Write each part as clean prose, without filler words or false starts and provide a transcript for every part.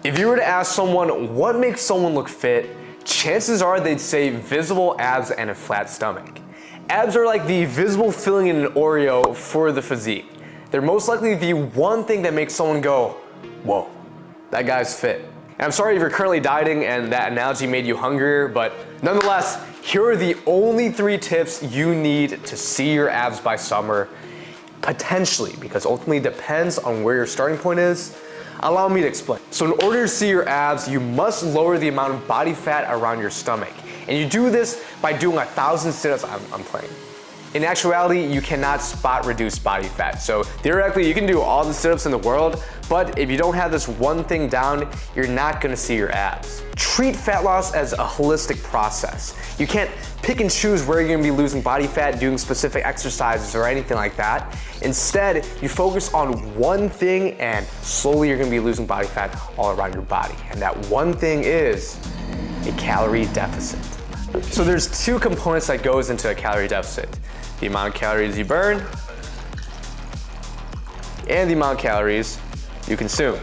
If you were to ask someone what makes someone look fit, chances are they'd say visible abs and a flat stomach. Abs are like the visible filling in an Oreo for the physique. They're most likely the one thing that makes someone go, whoa, that guy's fit. And I'm sorry if you're currently dieting and that analogy made you hungrier, but nonetheless, here are the only 3 tips you need to see your abs by summer, potentially, because ultimately it depends on where your starting point is. Allow me to explain. So in order to see your abs, you must lower the amount of body fat around your stomach. And you do this by doing 1,000 sit-ups. I'm playing. In actuality, you cannot spot reduce body fat. So theoretically, you can do all the sit-ups in the world, but if you don't have this one thing down, you're not gonna see your abs. Treat fat loss as a holistic process. You can't pick and choose where you're gonna be losing body fat, doing specific exercises or anything like that. Instead, you focus on one thing and slowly you're gonna be losing body fat all around your body. And that one thing is a calorie deficit. So there's 2 components that goes into a calorie deficit. The amount of calories you burn and the amount of calories you consume.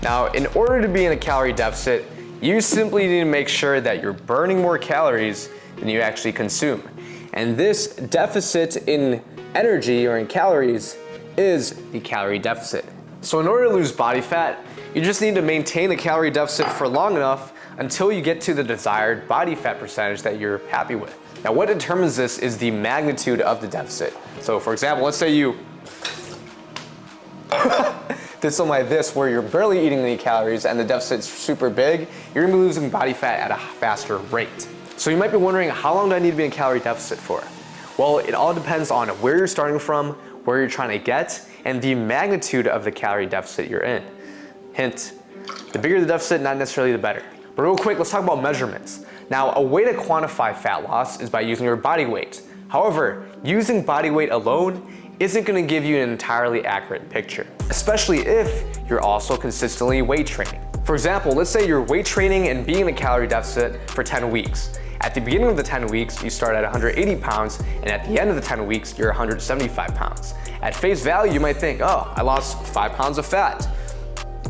Now, in order to be in a calorie deficit, you simply need to make sure that you're burning more calories than you actually consume. And this deficit in energy or in calories is the calorie deficit. So in order to lose body fat, you just need to maintain the calorie deficit for long enough until you get to the desired body fat percentage that you're happy with. Now, what determines this is the magnitude of the deficit. So for example, let's say you did something like this where you're barely eating any calories and the deficit's super big, you're gonna be losing body fat at a faster rate. So you might be wondering, how long do I need to be in calorie deficit for? Well, it all depends on where you're starting from, where you're trying to get, and the magnitude of the calorie deficit you're in. Hint, the bigger the deficit, not necessarily the better. But real quick, let's talk about measurements. Now, a way to quantify fat loss is by using your body weight. However, using body weight alone isn't gonna give you an entirely accurate picture, especially if you're also consistently weight training. For example, let's say you're weight training and being in a calorie deficit for 10 weeks. At the beginning of the 10 weeks, you start at 180 pounds, and at the end of the 10 weeks, you're 175 pounds. At face value, you might think, oh, I lost 5 pounds of fat.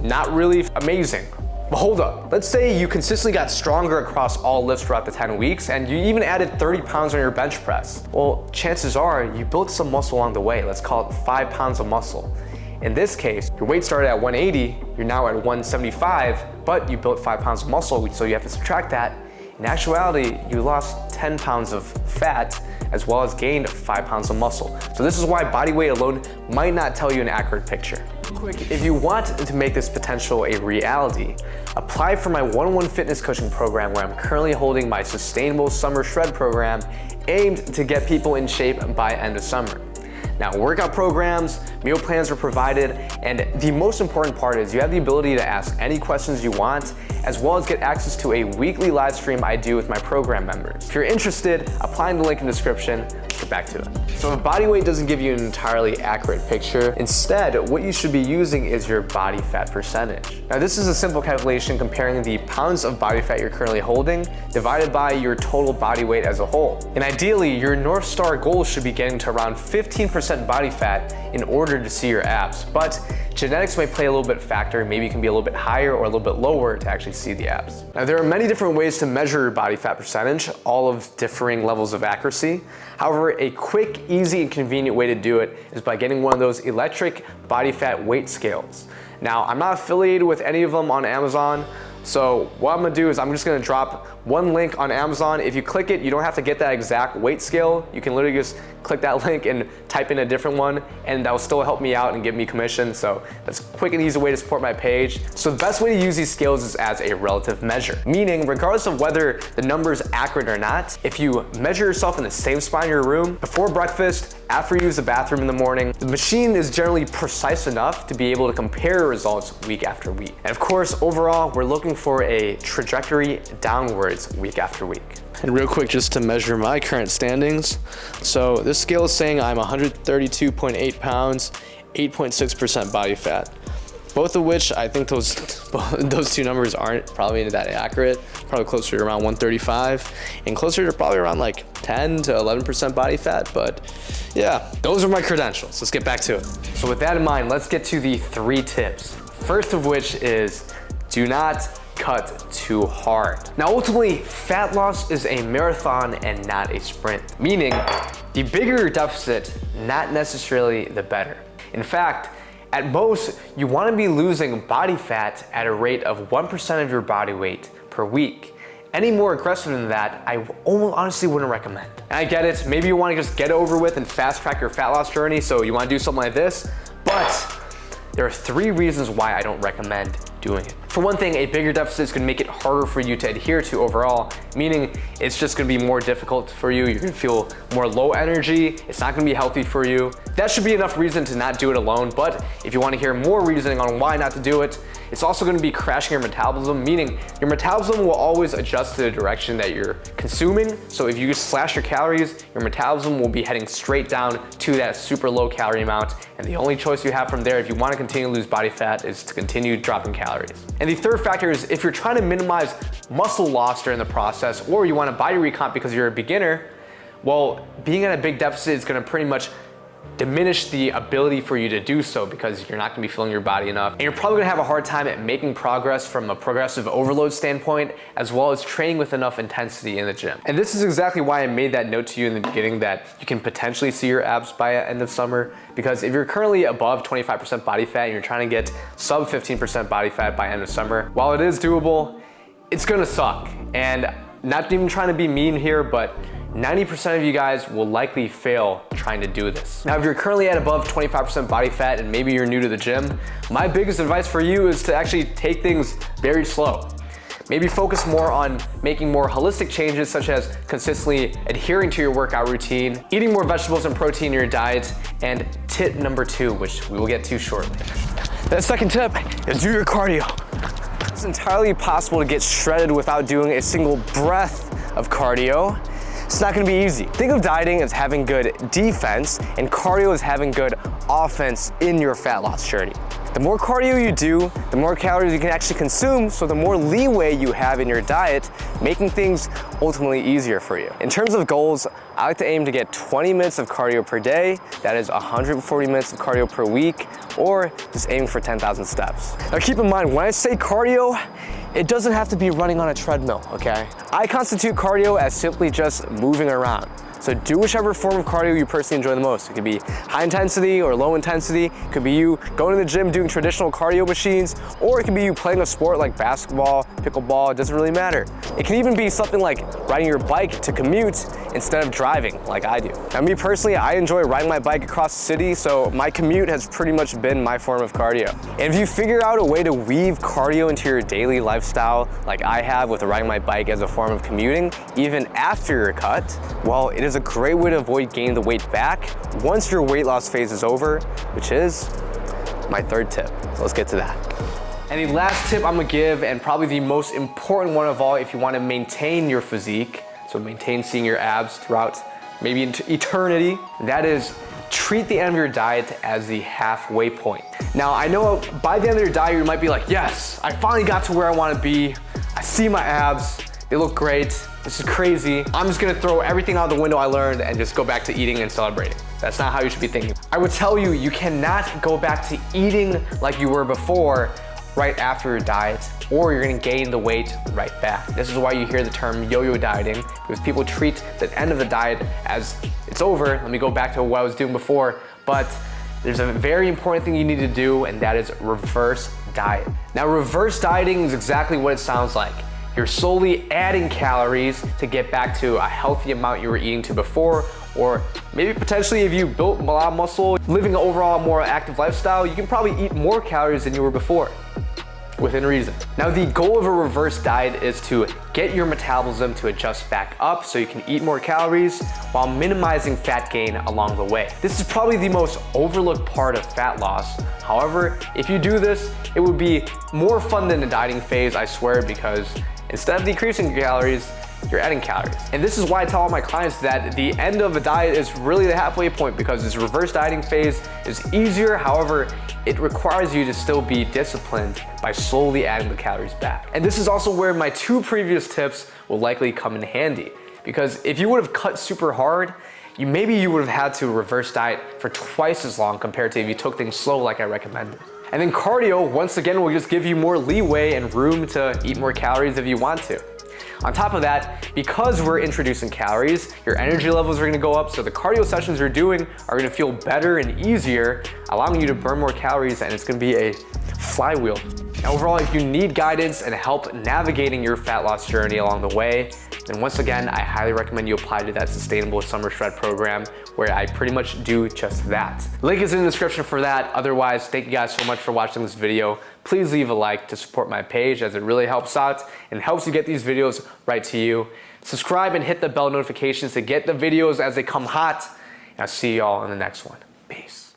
Not really amazing. But hold up, let's say you consistently got stronger across all lifts throughout the 10 weeks and you even added 30 pounds on your bench press. Well, chances are you built some muscle along the way. Let's call it 5 pounds of muscle. In this case, your weight started at 180, you're now at 175, but you built 5 pounds of muscle, so you have to subtract that. In actuality, you lost 10 pounds of fat as well as gained 5 pounds of muscle. So this is why body weight alone might not tell you an accurate picture. Quick, if you want to make this potential a reality, apply for my one-on-one fitness coaching program where I'm currently holding my sustainable summer shred program aimed to get people in shape by end of summer. Now, workout programs, meal plans are provided, and the most important part is you have the ability to ask any questions you want, as well as get access to a weekly live stream I do with my program members. If you're interested, apply in the link in the description. Let's get back to it. So if body weight doesn't give you an entirely accurate picture, instead, what you should be using is your body fat percentage. Now, this is a simple calculation comparing the pounds of body fat you're currently holding divided by your total body weight as a whole. And ideally, your North Star goal should be getting to around 15% body fat in order to see your abs, but genetics might play a little bit factor. Maybe you can be a little bit higher or a little bit lower to actually see the abs. Now, there are many different ways to measure your body fat percentage, all of differing levels of accuracy. However, a quick, easy, and convenient way to do it is by getting one of those electric body fat weight scales. Now, I'm not affiliated with any of them on Amazon, so what I'm gonna do is I'm just gonna drop one link on Amazon. If you click it, you don't have to get that exact weight scale. You can literally just click that link and type in a different one, and that will still help me out and give me commission. So that's a quick and easy way to support my page. So the best way to use these scales is as a relative measure, meaning regardless of whether the number is accurate or not, if you measure yourself in the same spot in your room, before breakfast, after you use the bathroom in the morning, the machine is generally precise enough to be able to compare results week after week. And of course, overall, we're looking for a trajectory downwards week after week. And real quick, just to measure my current standings. So this scale is saying I'm 132.8 pounds, 8.6% body fat. Both of which I think those two numbers aren't probably that accurate. Probably closer to around 135 and closer to probably around like 10 to 11% body fat. But yeah, those are my credentials. Let's get back to it. So with that in mind, let's get to the 3 tips. first of which is do not cut too hard. Now, ultimately, fat loss is a marathon and not a sprint, meaning the bigger your deficit, not necessarily the better. In fact, at most, you want to be losing body fat at a rate of 1% of your body weight per week. Any more aggressive than that, I honestly wouldn't recommend. And I get it, maybe you want to just get it over with and fast track your fat loss journey, so you want to do something like this, but there are 3 reasons why I don't recommend doing it. For one thing, a bigger deficit is going to make it harder for you to adhere to overall, meaning it's just going to be more difficult for you. You're going to feel more low energy. It's not going to be healthy for you. That should be enough reason to not do it alone, but if you want to hear more reasoning on why not to do it, it's also going to be crashing your metabolism, meaning your metabolism will always adjust to the direction that you're consuming. So if you just slash your calories, your metabolism will be heading straight down to that super low calorie amount. And the only choice you have from there, if you want to continue to lose body fat, is to continue dropping calories. And the third factor is if you're trying to minimize muscle loss during the process, or you want to body recomp because you're a beginner, well, being at a big deficit is going to pretty much diminish the ability for you to do so because you're not going to be filling your body enough. And you're probably going to have a hard time at making progress from a progressive overload standpoint, as well as training with enough intensity in the gym. And this is exactly why I made that note to you in the beginning that you can potentially see your abs by the end of summer, because if you're currently above 25% body fat and you're trying to get sub 15% body fat by end of summer, while it is doable, it's going to suck. And not even trying to be mean here, but 90% of you guys will likely fail trying to do this. Now, if you're currently at above 25% body fat and maybe you're new to the gym, my biggest advice for you is to actually take things very slow. Maybe focus more on making more holistic changes, such as consistently adhering to your workout routine, eating more vegetables and protein in your diet, and tip number 2, which we will get to shortly. The second tip is do your cardio. It's entirely possible to get shredded without doing a single breath of cardio. It's not gonna be easy. Think of dieting as having good defense and cardio as having good offense in your fat loss journey. The more cardio you do, the more calories you can actually consume, so the more leeway you have in your diet, making things ultimately easier for you. In terms of goals, I like to aim to get 20 minutes of cardio per day. That is 140 minutes of cardio per week, or just aiming for 10,000 steps. Now keep in mind, when I say cardio, it doesn't have to be running on a treadmill, okay? I constitute cardio as simply just moving around. So do whichever form of cardio you personally enjoy the most. It could be high intensity or low intensity. It could be you going to the gym doing traditional cardio machines, or it could be you playing a sport like basketball, pickleball, it doesn't really matter. It can even be something like riding your bike to commute instead of driving like I do. Now, me personally, I enjoy riding my bike across the city, so my commute has pretty much been my form of cardio. And if you figure out a way to weave cardio into your daily lifestyle, like I have with riding my bike as a form of commuting, even after your cut, well, it is a great way to avoid gaining the weight back once your weight loss phase is over, which is my third tip. So let's get to that. And the last tip I'm gonna give, and probably the most important one of all if you wanna maintain your physique, so maintain seeing your abs throughout maybe into eternity, that is treat the end of your diet as the halfway point. Now, I know by the end of your diet, you might be like, yes, I finally got to where I wanna be. I see my abs, they look great. This is crazy. I'm just gonna throw everything out the window I learned and just go back to eating and celebrating. That's not how you should be thinking. I would tell you, you cannot go back to eating like you were before right after your diet, or you're gonna gain the weight right back. This is why you hear the term yo-yo dieting, because people treat the end of the diet as it's over, let me go back to what I was doing before, but there's a very important thing you need to do, and that is reverse diet. Now, reverse dieting is exactly what it sounds like. You're slowly adding calories to get back to a healthy amount you were eating to before, or maybe potentially if you built a lot of muscle, living an overall more active lifestyle, you can probably eat more calories than you were before, within reason. Now, the goal of a reverse diet is to get your metabolism to adjust back up so you can eat more calories while minimizing fat gain along the way. This is probably the most overlooked part of fat loss. However, if you do this, it would be more fun than the dieting phase, I swear, because instead of decreasing calories, you're adding calories. And this is why I tell all my clients that the end of a diet is really the halfway point, because this reverse dieting phase is easier. However, it requires you to still be disciplined by slowly adding the calories back. And this is also where my 2 previous tips will likely come in handy, because if you would have cut super hard, maybe you would have had to reverse diet for twice as long compared to if you took things slow like I recommended. And then cardio, once again, will just give you more leeway and room to eat more calories if you want to. On top of that, because we're introducing calories, your energy levels are gonna go up, so the cardio sessions you're doing are gonna feel better and easier, allowing you to burn more calories, and it's gonna be a flywheel. Now, overall, if you need guidance and help navigating your fat loss journey along the way, then once again, I highly recommend you apply to that Sustainable Summer Shred program, where I pretty much do just that. Link is in the description for that. Otherwise, thank you guys so much for watching this video. Please leave a like to support my page, as it really helps out and helps you get these videos right to you. Subscribe and hit the bell notifications to get the videos as they come hot. And I'll see y'all in the next one. Peace.